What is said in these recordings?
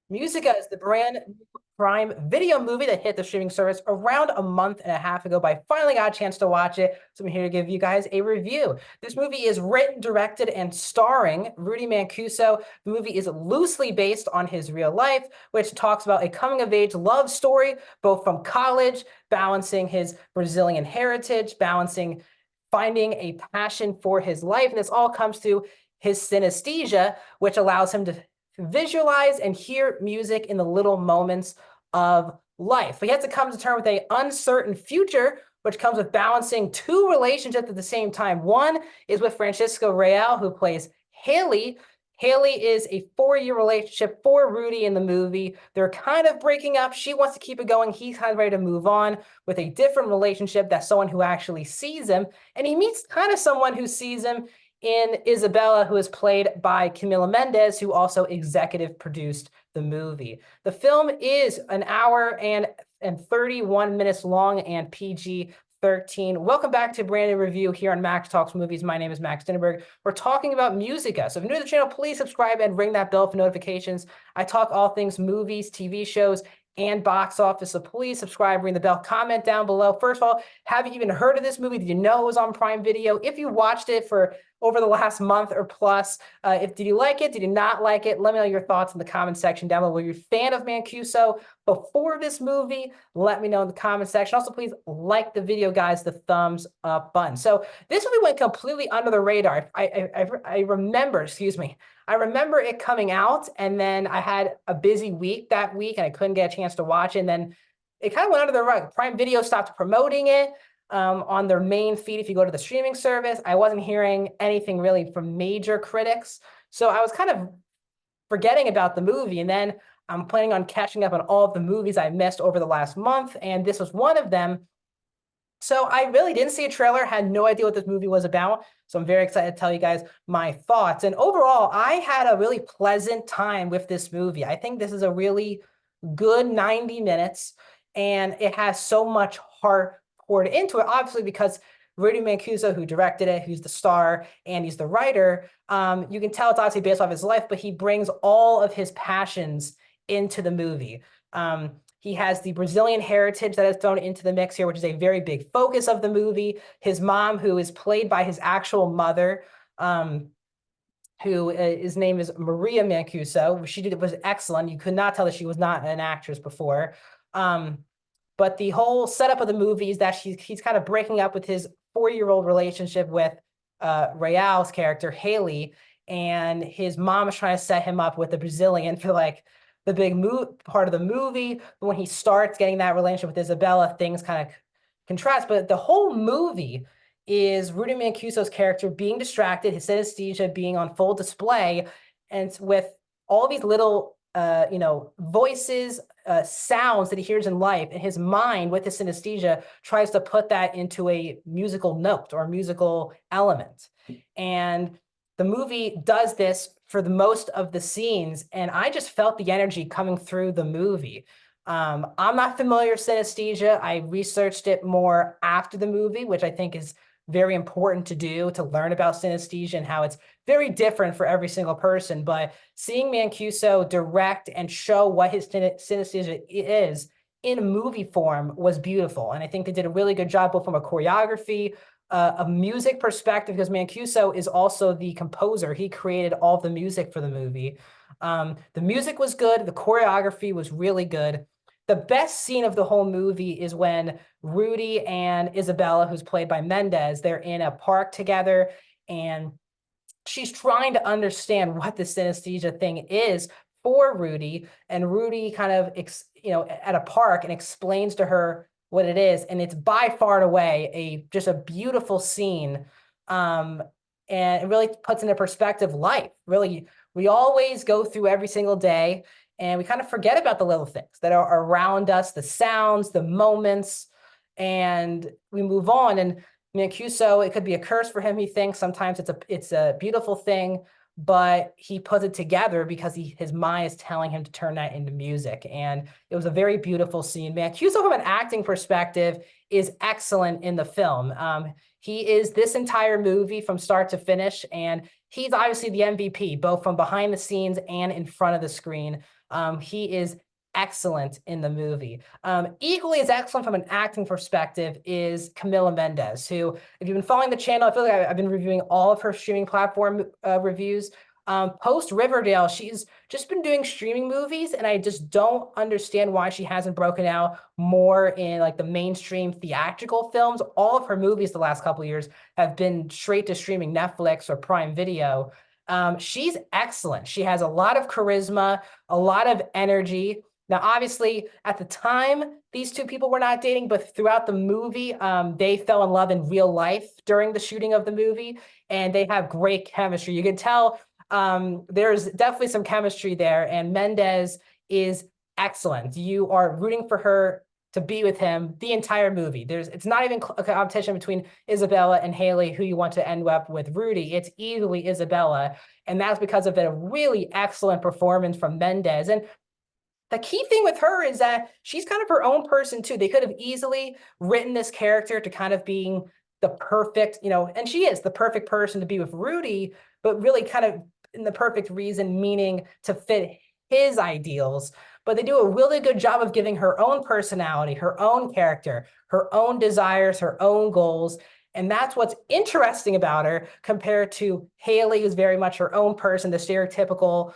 Musica is the brand new Prime Video movie that hit the streaming service around a month and a half ago, but I finally got a chance to watch it, so I'm here to give you guys a review. This movie is written, directed, and starring Rudy Mancuso. The movie is loosely based on his real life, which talks about a coming-of-age love story, both from college, balancing his Brazilian heritage, balancing finding a passion for his life, and this all comes through his synesthesia, which allows him to visualize and hear music in the little moments of life. He has to come to terms with an uncertain future, which comes with balancing two relationships at the same time. One is with Francisco Real, who plays Haley. Haley is a 4-year relationship for Rudy in the movie. They're kind of breaking up. She wants to keep it going. He's kind of ready to move on with a different relationship. That's someone who actually sees him. And he meets kind of someone who sees him in Isabella, who is played by Camila Mendes, who also executive produced the movie. The film is an hour and 31 minutes long and PG-13. Welcome back to a brand new review here on Max Talks Movies. My name is Max Dinneberg. We're talking about Musica. So if you're new to the channel, please subscribe and ring that bell for notifications. I talk all things movies, TV shows, and box office. So please subscribe, ring the bell, comment down below. First of all, have you even heard of this movie? Did you know it was on Prime Video? If you watched it for over the last month or plus, did you like it? Did you not like it? Let me know your thoughts in the comment section down below. Were you a fan of Mancuso before this movie? Let me know in the comment section. Also, please like the video, guys, the thumbs up button. So this movie went completely under the radar. I remember, excuse me, I remember it coming out, and then I had a busy week that week, and I couldn't get a chance to watch it. And then it kind of went under the rug. Prime Video stopped promoting it on their main feed. If you go to the streaming service, I wasn't hearing anything really from major critics. So I was kind of forgetting about the movie. And then I'm planning on catching up on all of the movies I missed over the last month, and this was one of them. So I really didn't see a trailer, had no idea what this movie was about. So I'm very excited to tell you guys my thoughts. And overall, I had a really pleasant time with this movie. I think this is a really good 90 minutes, and it has so much heart poured into it, obviously, because Rudy Mancuso, who directed it, who's the star, and he's the writer, you can tell it's obviously based off his life, but he brings all of his passions into the movie. He has the Brazilian heritage that is thrown into the mix here, which is a very big focus of the movie. His mom, who is played by his actual mother, who his name is Maria Mancuso. Was excellent. You could not tell that she was not an actress before. But the whole setup of the movie is that he's kind of breaking up with his 4-year-old relationship with Real's character, Haley, and his mom is trying to set him up with the Brazilian for like the big part of the movie. But when he starts getting that relationship with Isabella, things kind of contrast. But the whole movie is Rudy Mancuso's character being distracted, his synesthesia being on full display, and with all these little voices, sounds that he hears in life, and his mind with his synesthesia tries to put that into a musical note or a musical element. And the movie does this for the most of the scenes, and I just felt the energy coming through the movie. I'm not familiar with synesthesia. I researched it more after the movie, which I think is very important to do, to learn about synesthesia and how it's very different for every single person. But seeing Mancuso direct and show what his synesthesia is in movie form was beautiful. And I think they did a really good job, both from a choreography, a music perspective, because Mancuso is also the composer. He created all of the music for the movie. The music was good. The choreography was really good. The best scene of the whole movie is when Rudy and Isabella, who's played by Mendes, they're in a park together, and she's trying to understand what the synesthesia thing is for Rudy. And Rudy kind of, at a park, and explains to her what it is. And it's by far and away just a beautiful scene. And it really puts into perspective life. Really, we always go through every single day, and we kind of forget about the little things that are around us, the sounds, the moments, and we move on. And Mancuso, it could be a curse for him, he thinks. Sometimes it's a beautiful thing, but he puts it together because his mind is telling him to turn that into music. And it was a very beautiful scene. Mancuso, from an acting perspective, is excellent in the film. He is this entire movie from start to finish, and he's obviously the MVP, both from behind the scenes and in front of the screen. He is excellent in the movie. Equally as excellent from an acting perspective is Camila Mendes, who, if you've been following the channel, I feel like I've been reviewing all of her streaming platform reviews. Post Riverdale, she's just been doing streaming movies, and I just don't understand why she hasn't broken out more in like the mainstream theatrical films. All of her movies the last couple of years have been straight to streaming, Netflix or Prime Video. She's excellent. She has a lot of charisma, a lot of energy. Now, obviously, at the time, these two people were not dating, but throughout the movie, they fell in love in real life during the shooting of the movie, and they have great chemistry. You can tell there's definitely some chemistry there, and Mendes is excellent. You are rooting for her to be with him the entire movie. It's not even a competition between Isabella and Haley, who you want to end up with Rudy. It's easily Isabella, and that's because of a really excellent performance from Mendes. And the key thing with her is that she's kind of her own person too. They could have easily written this character to kind of being the perfect, and she is the perfect person to be with Rudy, but really kind of in the perfect reason, meaning to fit his ideals. But they do a really good job of giving her own personality, her own character, her own desires, her own goals. And that's what's interesting about her compared to Haley, who's very much her own person, the stereotypical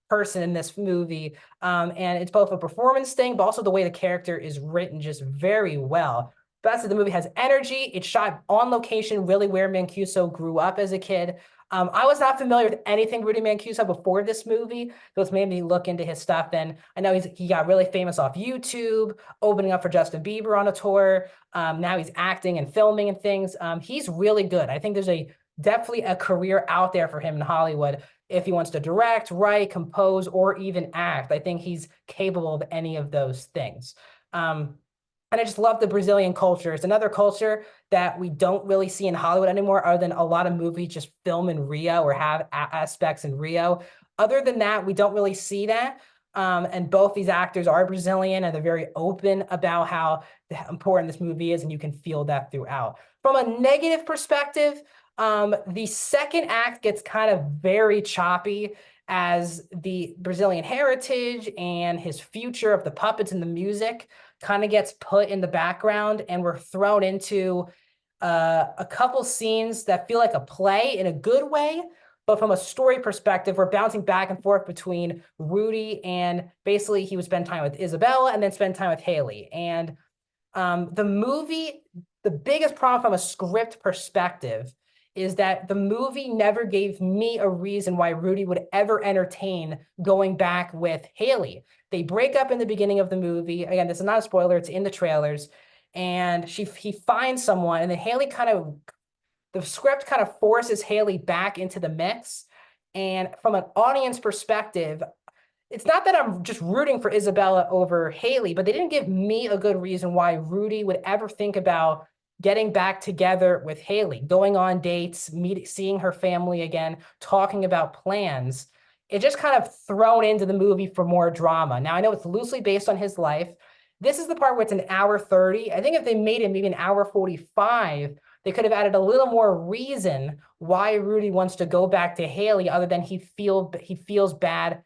person in this movie. And it's both a performance thing, but also the way the character is written just very well. Best the movie has energy. It's shot on location, really where Mancuso grew up as a kid. I was not familiar with anything Rudy Mancuso before this movie, so it's made me look into his stuff. And I know he got really famous off YouTube, opening up for Justin Bieber on a tour. Now he's acting and filming and things. He's really good. I think there's definitely a career out there for him in Hollywood if he wants to direct, write, compose, or even act. I think he's capable of any of those things. And I just love the Brazilian culture. It's another culture that we don't really see in Hollywood anymore, other than a lot of movies just film in Rio or have aspects in Rio. Other than that, we don't really see that. And both these actors are Brazilian, and they're very open about how important this movie is, and you can feel that throughout. From a negative perspective, the second act gets kind of very choppy as the Brazilian heritage and his future of the puppets and the music kind of gets put in the background, and we're thrown into a couple scenes that feel like a play in a good way, but from a story perspective, we're bouncing back and forth between Rudy and basically he would spend time with Isabella and then spend time with Haley. And the movie, the biggest problem from a script perspective is that the movie never gave me a reason why Rudy would ever entertain going back with Haley. They break up in the beginning of the movie. Again, this is not a spoiler, it's in the trailers. And he finds someone, and then the script kind of forces Haley back into the mix. And from an audience perspective, it's not that I'm just rooting for Isabella over Haley, but they didn't give me a good reason why Rudy would ever think about getting back together with Haley, going on dates, seeing her family again, talking about plans. It just kind of thrown into the movie for more drama. Now, I know it's loosely based on his life. This is the part where it's an hour 30. I think if they made it maybe an hour 45, they could have added a little more reason why Rudy wants to go back to Haley, other than he feels bad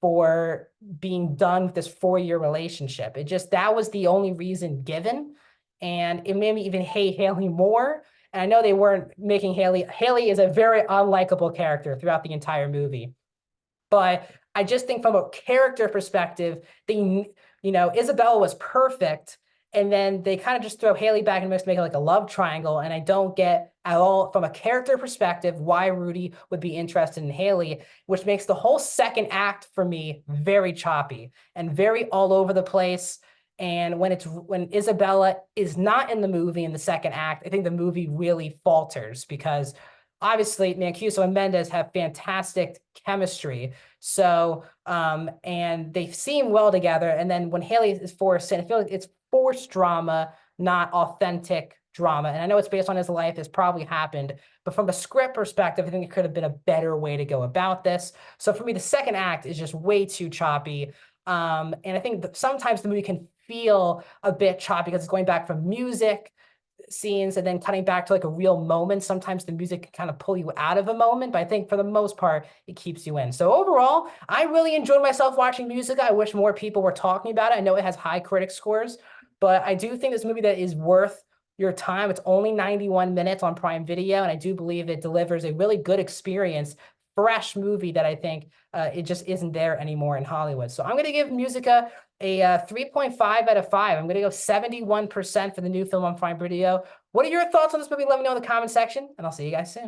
for being done with this 4-year relationship. That was the only reason given. And it made me even hate Haley more. And I know they weren't making Haley is a very unlikable character throughout the entire movie. But I just think from a character perspective, Isabella was perfect. And then they kind of just throw Haley back in the mix to make it like a love triangle. And I don't get at all, from a character perspective, why Rudy would be interested in Haley, which makes the whole second act for me very choppy and very all over the place. And when Isabella is not in the movie in the second act, I think the movie really falters, because obviously Mancuso and Mendes have fantastic chemistry. So, and they seem well together. And then when Haley is forced in, I feel like it's forced drama, not authentic drama. And I know it's based on his life, it's probably happened, but from a script perspective, I think it could have been a better way to go about this. So for me, the second act is just way too choppy. And I think that sometimes the movie can feel a bit choppy because it's going back from music scenes and then cutting back to like a real moment. Sometimes the music can kind of pull you out of a moment, but I think for the most part, it keeps you in. So overall, I really enjoyed myself watching Music. I wish more people were talking about it. I know it has high critic scores, but I do think this movie that is worth your time. It's only 91 minutes on Prime Video, and I do believe it delivers a really good experience, fresh movie that I think it just isn't there anymore in Hollywood. So I'm going to give Musica a 3.5 out of 5. I'm going to go 71% for the new film on Prime Video. What are your thoughts on this movie? Let me know in the comment section, and I'll see you guys soon.